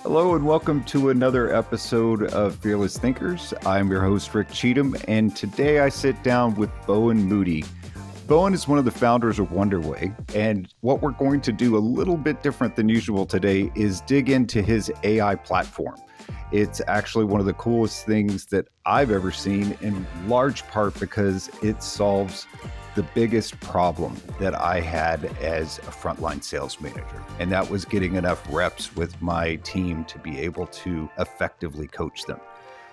Hello and welcome to another episode of Fearless Thinkers. I'm your host, Rick Cheatham, and today I sit down with Bowen Moody. Bowen is one of the founders of Wonderway, and what we're going to do a little bit different than usual today is dig into his AI platform. It's actually one of the coolest things that I've ever seen, in large part because it solves the biggest problem that I had as a frontline sales manager. And that was getting enough reps with my team to be able to effectively coach them.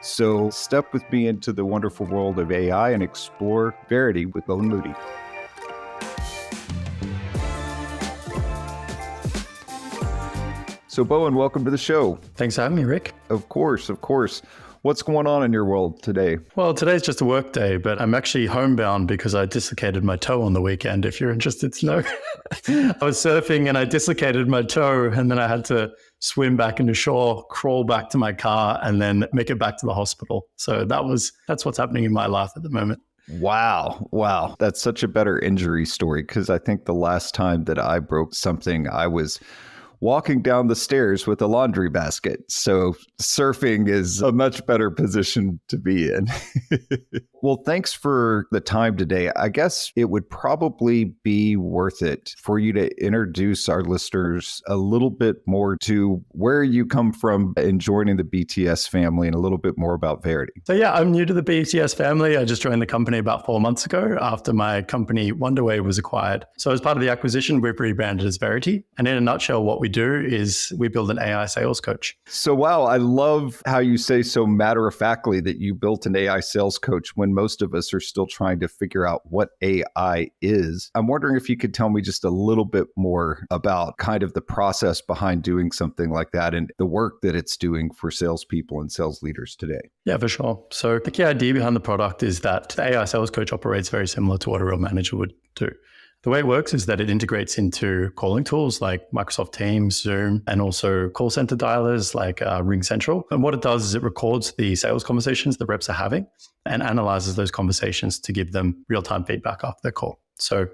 So step with me into the wonderful world of AI and explore Verity with Bowen Moody. So Bowen, welcome to the show. Thanks for having me, Rick. Of course. What's going on in your world today? Well, today's just a work day, but I'm actually homebound because I dislocated my toe on the weekend, if you're interested to know. I was surfing and I dislocated my toe, and then I had to swim back into shore, crawl back to my car, and then make it back to the hospital. So that's what's happening in my life at the moment. Wow. That's such a better injury story, because I think the last time that I broke something, I was walking down the stairs with a laundry basket. So surfing is a much better position to be in. Well, thanks for the time today. I guess it would probably be worth it for you to introduce our listeners a little bit more to where you come from in joining the BTS family and a little bit more about Verity. So yeah, I'm new to the BTS family. I just joined the company about 4 months ago after my company Wonderway was acquired. So as part of the acquisition, we've rebranded as Verity. And in a nutshell, what we do is we build an AI sales coach. So wow, I love how you say so matter-of-factly that you built an AI sales coach when most of us are still trying to figure out what AI is. I'm wondering if you could tell me just a little bit more about kind of the process behind doing something like that and the work that it's doing for salespeople and sales leaders today. Yeah, for sure. So the key idea behind the product is that the AI sales coach operates very similar to what a real manager would do. The way it works is that it integrates into calling tools like Microsoft Teams, Zoom, and also call center dialers like RingCentral. And what it does is it records the sales conversations the reps are having and analyzes those conversations to give them real-time feedback after their call. So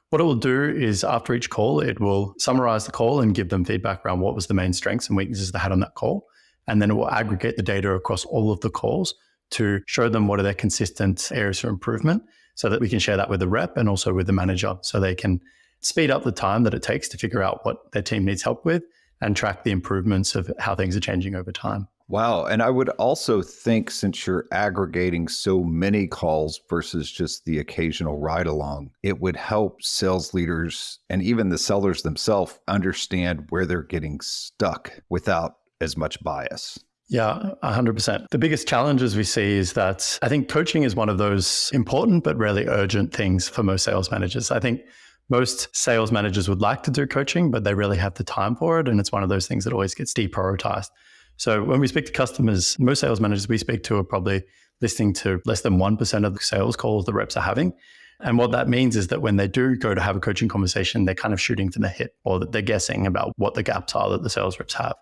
what it will do is after each call, it will summarize the call and give them feedback around what was the main strengths and weaknesses they had on that call. And then it will aggregate the data across all of the calls to show them what are their consistent areas for improvement, so that we can share that with the rep and also with the manager, so they can speed up the time that it takes to figure out what their team needs help with and track the improvements of how things are changing over time. Wow. And I would also think, since you're aggregating so many calls versus just the occasional ride along, it would help sales leaders and even the sellers themselves understand where they're getting stuck without as much bias. Yeah, 100%. The biggest challenges we see is that I think coaching is one of those important but rarely urgent things for most sales managers. I think most sales managers would like to do coaching, but they really have the time for it. And it's one of those things that always gets deprioritized. So when we speak to customers, most sales managers we speak to are probably listening to less than 1% of the sales calls the reps are having. And what that means is that when they do go to have a coaching conversation, they're kind of shooting from the hip, or that they're guessing about what the gaps are that the sales reps have.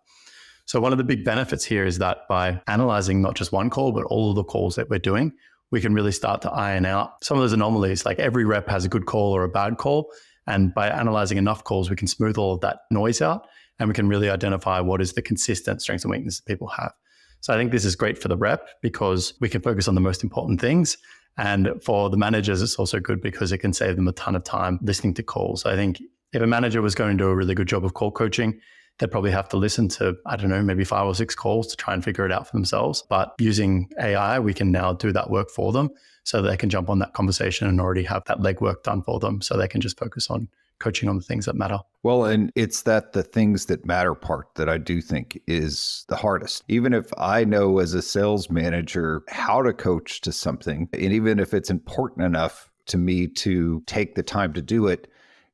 So one of the big benefits here is that by analyzing not just one call, but all of the calls that we're doing, we can really start to iron out some of those anomalies. Like every rep has a good call or a bad call. And by analyzing enough calls, we can smooth all of that noise out, and we can really identify what is the consistent strengths and weaknesses people have. So I think this is great for the rep because we can focus on the most important things. And for the managers, it's also good because it can save them a ton of time listening to calls. I think if a manager was going to do a really good job of call coaching, they'd probably have to listen to, maybe 5 or 6 calls to try and figure it out for themselves. But using AI, we can now do that work for them so that they can jump on that conversation and already have that legwork done for them, so they can just focus on coaching on the things that matter. Well, and it's that the things that matter part that I do think is the hardest. Even if I know as a sales manager how to coach to something, and even if it's important enough to me to take the time to do it,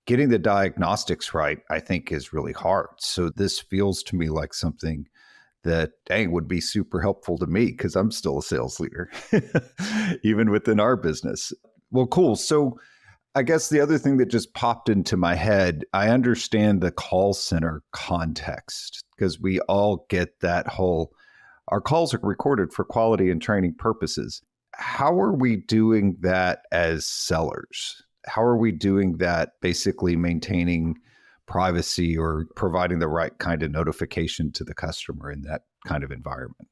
getting the diagnostics right, I think, is really hard. So this feels to me like something that, would be super helpful to me because I'm still a sales leader, even within our business. Well, cool. So I guess the other thing that just popped into my head, I understand the call center context because we all get that whole, our calls are recorded for quality and training purposes. How are we doing that as sellers? How are we doing that, basically maintaining privacy or providing the right kind of notification to the customer in that kind of environment?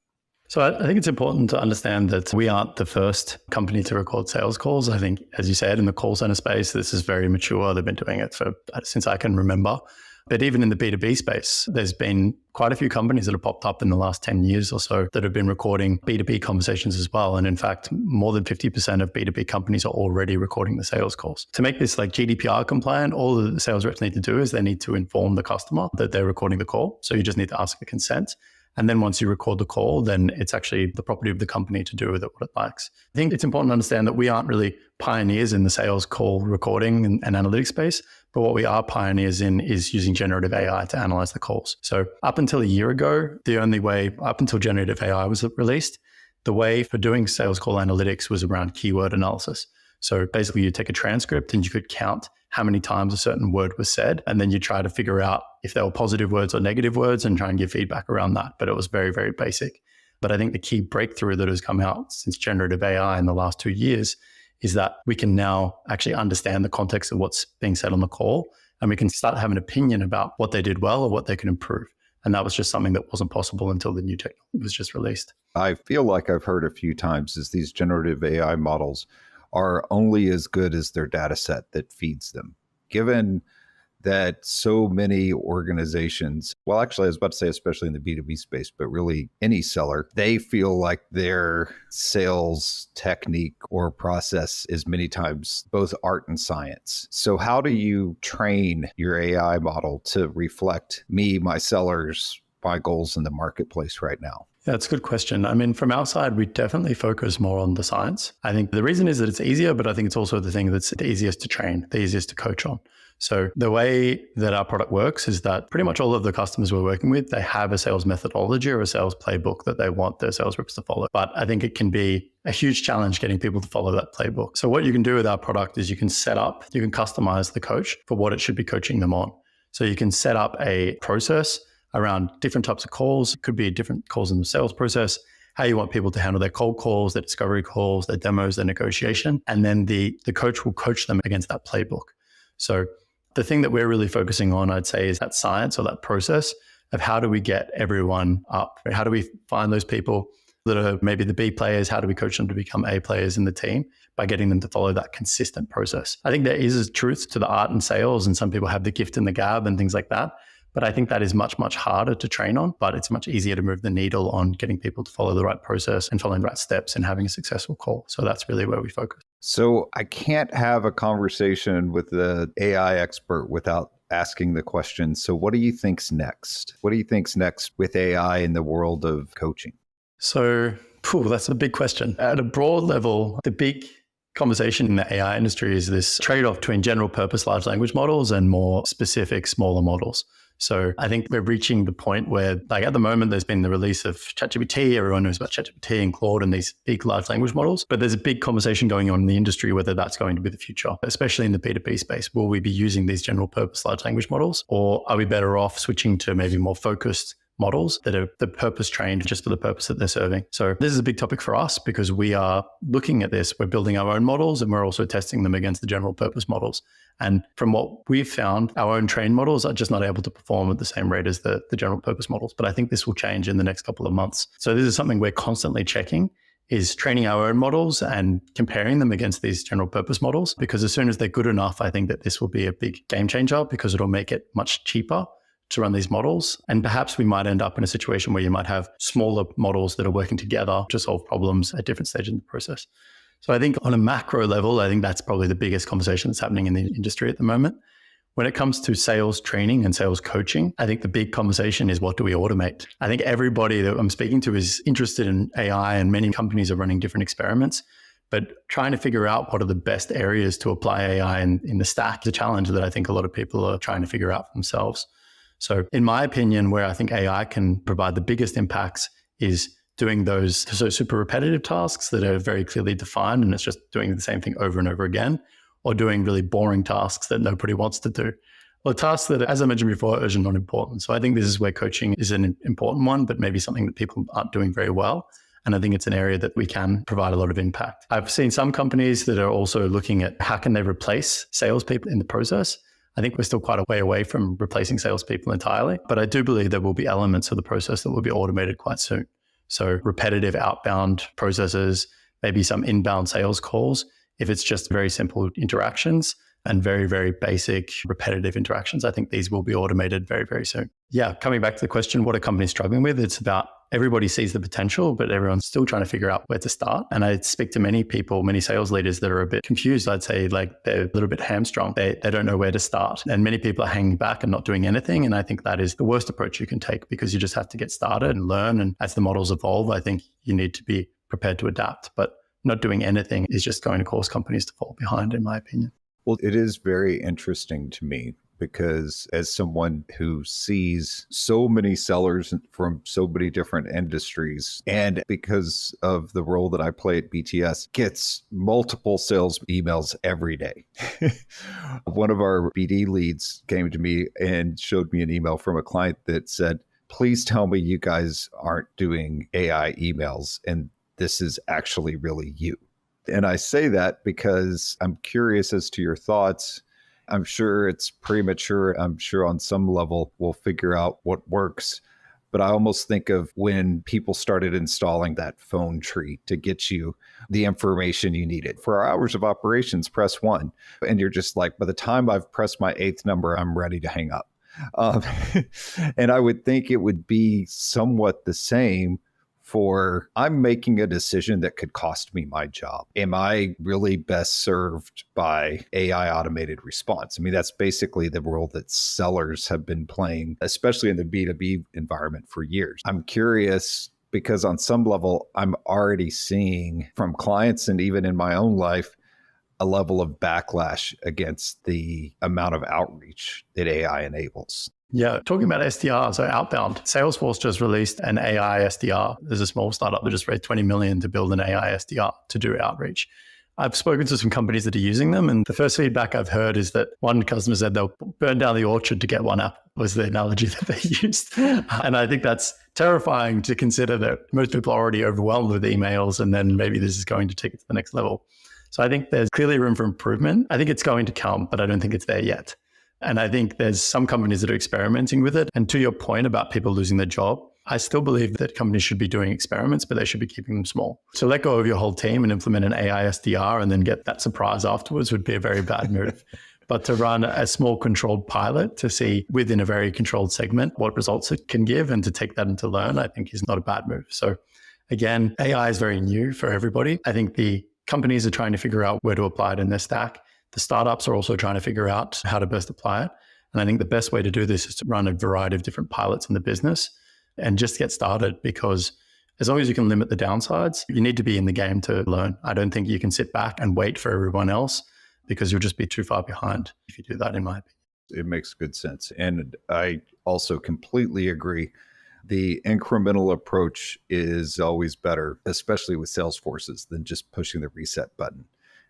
So I think it's important to understand that we aren't the first company to record sales calls. I think, as you said, in the call center space, this is very mature. They've been doing it since I can remember. But even in the B2B space, there's been quite a few companies that have popped up in the last 10 years or so that have been recording B2B conversations as well. And in fact, more than 50% of B2B companies are already recording the sales calls. To make this like GDPR compliant, all the sales reps need to do is they need to inform the customer that they're recording the call. So you just need to ask for consent. And then once you record the call, then it's actually the property of the company to do with it what it likes. I think it's important to understand that we aren't really pioneers in the sales call recording and analytics space, but what we are pioneers in is using generative AI to analyze the calls. So up until a year ago, the only way, up until generative AI was released, the way for doing sales call analytics was around keyword analysis. So basically you take a transcript and you could count how many times a certain word was said, and then you try to figure out if they were positive words or negative words and try and give feedback around that. But it was very, very basic. But I think the key breakthrough that has come out since generative AI in the last 2 years is that we can now actually understand the context of what's being said on the call, and we can start to have an opinion about what they did well or what they can improve. And that was just something that wasn't possible until the new technology was just released. I feel like I've heard a few times is these generative AI models are only as good as their data set that feeds them. Given that so many organizations, well, actually, I was about to say, especially in the B2B space, but really any seller, they feel like their sales technique or process is many times both art and science. So how do you train your AI model to reflect me, my sellers, my goals in the marketplace right now? Yeah, that's a good question. I mean, from our side, we definitely focus more on the science. I think the reason is that it's easier, but I think it's also the thing that's the easiest to train, the easiest to coach on. So the way that our product works is that pretty much all of the customers we're working with, they have a sales methodology or a sales playbook that they want their sales reps to follow. But I think it can be a huge challenge getting people to follow that playbook. So what you can do with our product is you can customize the coach for what it should be coaching them on. So you can set up a process around different types of calls. It could be different calls in the sales process, how you want people to handle their cold calls, their discovery calls, their demos, their negotiation. And then the coach will coach them against that playbook. So the thing that we're really focusing on, I'd say, is that science or that process of how do we get everyone up? How do we find those people that are maybe the B players? How do we coach them to become A players in the team by getting them to follow that consistent process? I think there is a truth to the art in sales, and some people have the gift and the gab and things like that. But I think that is much, much harder to train on, but it's much easier to move the needle on getting people to follow the right process and following the right steps and having a successful call. So that's really where we focus. So I can't have a conversation with the AI expert without asking the question, so what do you think's next? What do you think's next with AI in the world of coaching? So that's a big question. At a broad level, the big conversation in the AI industry is this trade-off between general purpose large language models and more specific, smaller models. So I think we're reaching the point where, like at the moment, there's been the release of ChatGPT. Everyone knows about ChatGPT and Claude and these big large language models. But there's a big conversation going on in the industry whether that's going to be the future, especially in the B2B space. Will we be using these general purpose large language models, or are we better off switching to maybe more focused models that are the purpose trained just for the purpose that they're serving? So this is a big topic for us because we are looking at this. We're building our own models and we're also testing them against the general purpose models. And from what we've found, our own trained models are just not able to perform at the same rate as the general purpose models. But I think this will change in the next couple of months. So this is something we're constantly checking, is training our own models and comparing them against these general purpose models. Because as soon as they're good enough, I think that this will be a big game changer because it'll make it much cheaper to run these models. And perhaps we might end up in a situation where you might have smaller models that are working together to solve problems at different stages in the process. So I think on a macro level, I think that's probably the biggest conversation that's happening in the industry at the moment. When it comes to sales training and sales coaching, I think the big conversation is what do we automate? I think everybody that I'm speaking to is interested in AI and many companies are running different experiments, but trying to figure out what are the best areas to apply AI in the stack is a challenge that I think a lot of people are trying to figure out for themselves. So in my opinion, where I think AI can provide the biggest impacts is doing those super repetitive tasks that are very clearly defined and it's just doing the same thing over and over again, or doing really boring tasks that nobody wants to do, or tasks that, as I mentioned before, are urgent, not important. So I think this is where coaching is an important one, but maybe something that people aren't doing very well. And I think it's an area that we can provide a lot of impact. I've seen some companies that are also looking at how can they replace salespeople in the process. I think we're still quite a way away from replacing salespeople entirely, but I do believe there will be elements of the process that will be automated quite soon. So repetitive outbound processes, maybe some inbound sales calls, if it's just very simple interactions and very, very basic repetitive interactions, I think these will be automated very, very soon. Yeah, coming back to the question, what are companies struggling with? It's about everybody sees the potential, but everyone's still trying to figure out where to start. And I speak to many people, many sales leaders that are a bit confused. I'd say like they're a little bit hamstrung. They don't know where to start. And many people are hanging back and not doing anything. And I think that is the worst approach you can take, because you just have to get started and learn. And as the models evolve, I think you need to be prepared to adapt. But not doing anything is just going to cause companies to fall behind, in my opinion. Well, it is very interesting to me because as someone who sees so many sellers from so many different industries, and because of the role that I play at BTS, gets multiple sales emails every day. One of our BD leads came to me and showed me an email from a client that said, please tell me you guys aren't doing AI emails and this is actually really you. And I say that because I'm curious as to your thoughts. I'm sure it's premature. I'm sure on some level we'll figure out what works. But I almost think of when people started installing that phone tree to get you the information you needed. For our hours of operations, press 1. And you're just like, by the time I've pressed my 8th number, I'm ready to hang up. And I would think it would be somewhat the same for I'm making a decision that could cost me my job. Am I really best served by AI automated response? I mean, that's basically the role that sellers have been playing, especially in the B2B environment for years. I'm curious because on some level, I'm already seeing from clients and even in my own life, a level of backlash against the amount of outreach that AI enables. Yeah, talking about SDR, so outbound, Salesforce just released an AI SDR. There's a small startup that just raised 20 million to build an AI SDR to do outreach. I've spoken to some companies that are using them, and the first feedback I've heard is that one customer said they'll burn down the orchard to get one up, was the analogy that they used. And I think that's terrifying to consider that most people are already overwhelmed with emails, and then maybe this is going to take it to the next level. So I think there's clearly room for improvement. I think it's going to come, but I don't think it's there yet. And I think there's some companies that are experimenting with it. And to your point about people losing their job, I still believe that companies should be doing experiments, but they should be keeping them small. So let go of your whole team and implement an AI SDR and then get that surprise afterwards would be a very bad move. But to run a small controlled pilot to see within a very controlled segment what results it can give and to take that and to learn, I think is not a bad move. So again, AI is very new for everybody. I think the companies are trying to figure out where to apply it in their stack. The startups are also trying to figure out how to best apply it. And I think the best way to do this is to run a variety of different pilots in the business and just get started, because as long as you can limit the downsides, you need to be in the game to learn. I don't think you can sit back and wait for everyone else, because you'll just be too far behind if you do that, in my opinion. It makes good sense. And I also completely agree. The incremental approach is always better, especially with sales forces, than just pushing the reset button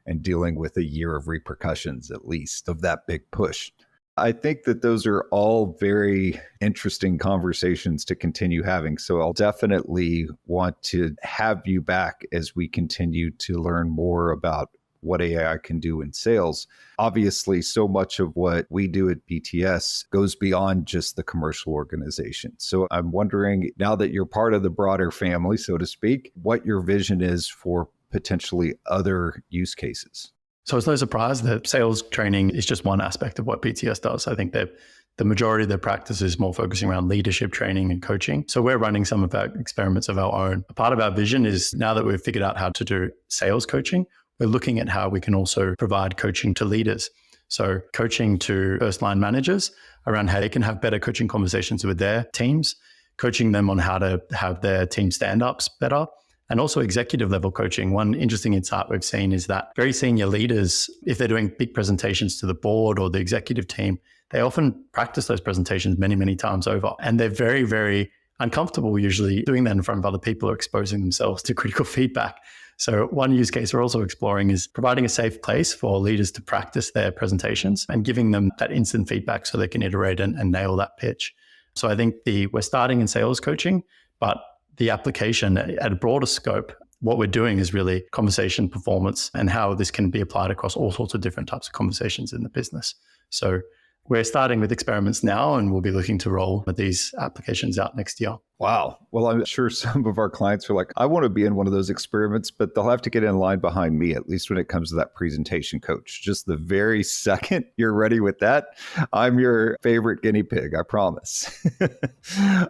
and dealing with a year of repercussions, at least, of that big push. I think that those are all very interesting conversations to continue having. So I'll definitely want to have you back as we continue to learn more about what AI can do in sales. Obviously, so much of what we do at BTS goes beyond just the commercial organization. So I'm wondering, now that you're part of the broader family, so to speak, what your vision is for potentially other use cases. So it's no surprise that sales training is just one aspect of what BTS does. I think that the majority of their practice is more focusing around leadership training and coaching. So we're running some of our experiments of our own. A part of our vision is, now that we've figured out how to do sales coaching, we're looking at how we can also provide coaching to leaders. So coaching to first-line managers around how they can have better coaching conversations with their teams, coaching them on how to have their team stand-ups better, and also executive level coaching. One interesting insight we've seen is that very senior leaders, if they're doing big presentations to the board or the executive team, they often practice those presentations many, many times over. And they're very, very uncomfortable usually doing that in front of other people or exposing themselves to critical feedback. So one use case we're also exploring is providing a safe place for leaders to practice their presentations and giving them that instant feedback so they can iterate and nail that pitch. So I think we're starting in sales coaching, but the application at a broader scope, what we're doing is really conversation performance and how this can be applied across all sorts of different types of conversations in the business. So we're starting with experiments now, and we'll be looking to roll these applications out next year. Wow. Well, I'm sure some of our clients are like, I want to be in one of those experiments, but they'll have to get in line behind me, at least when it comes to that presentation coach. Just the very second you're ready with that, I'm your favorite guinea pig, I promise.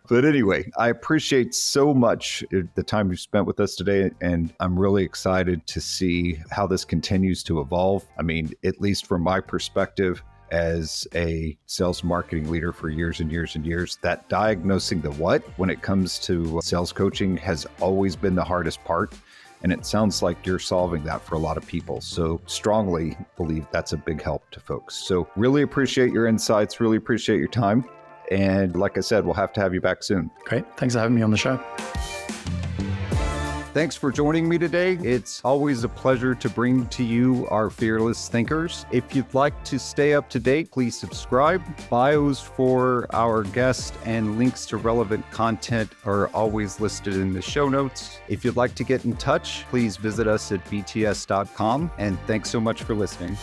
But anyway, I appreciate so much the time you've spent with us today, and I'm really excited to see how this continues to evolve. I mean, at least from my perspective, as a sales marketing leader for years and years and years, that diagnosing the what when it comes to sales coaching has always been the hardest part. And it sounds like you're solving that for a lot of people. So strongly believe that's a big help to folks. So really appreciate your insights, really appreciate your time. And like I said, we'll have to have you back soon. Great. Thanks for having me on the show. Thanks for joining me today. It's always a pleasure to bring to you our fearless thinkers. If you'd like to stay up to date, please subscribe. Bios for our guests and links to relevant content are always listed in the show notes. If you'd like to get in touch, please visit us at bts.com. And thanks so much for listening.